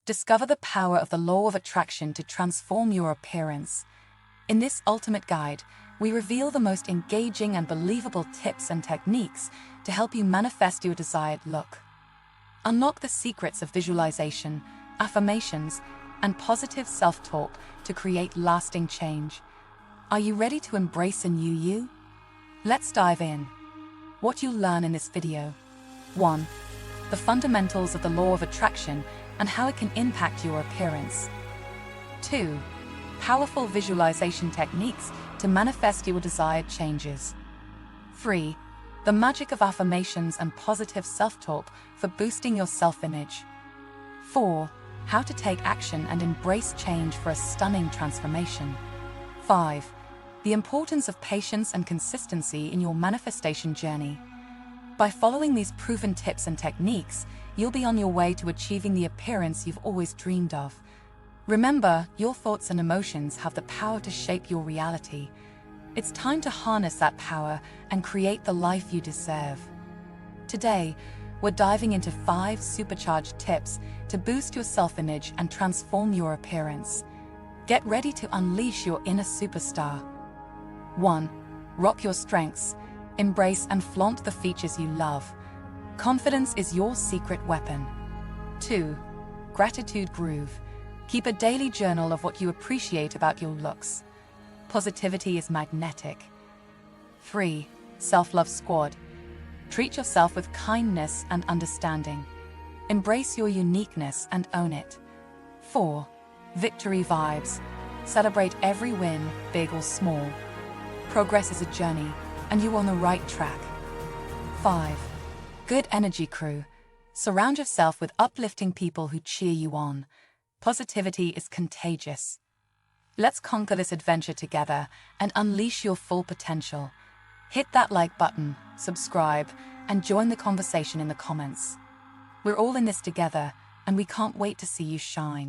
Discover the power of the law of attraction to transform your appearance. In this ultimate guide, we reveal the most engaging and believable tips and techniques to help you manifest your desired look. Unlock the secrets of visualization, affirmations, and positive self-talk to create lasting change. Are you ready to embrace a new you? Let's dive in. What you'll learn in this video. 1. The fundamentals of the law of attraction and how it can impact your appearance. 2. Powerful visualization techniques to manifest your desired changes. 3. The magic of affirmations and positive self-talk for boosting your self-image. 4. How to take action and embrace change for a stunning transformation. 5. The importance of patience and consistency in your manifestation journey. By following these proven tips and techniques, you'll be on your way to achieving the appearance you've always dreamed of. Remember, your thoughts and emotions have the power to shape your reality. It's time to harness that power and create the life you deserve. Today, we're diving into 5 supercharged tips to boost your self-image and transform your appearance. Get ready to unleash your inner superstar. 1. Rock your strengths. Embrace and flaunt the features you love. Confidence is your secret weapon. 2. Gratitude groove. Keep a daily journal of what you appreciate about your looks. Positivity is magnetic. 3. Self-love squad. Treat yourself with kindness and understanding. Embrace your uniqueness and own it. 4. Victory vibes. Celebrate every win, big or small. Progress is a journey, and you're on the right track. 5. Good energy crew. Surround yourself with uplifting people who cheer you on. Positivity is contagious. Let's conquer this adventure together and unleash your full potential. Hit that like button, subscribe, and join the conversation in the comments. We're all in this together, and we can't wait to see you shine.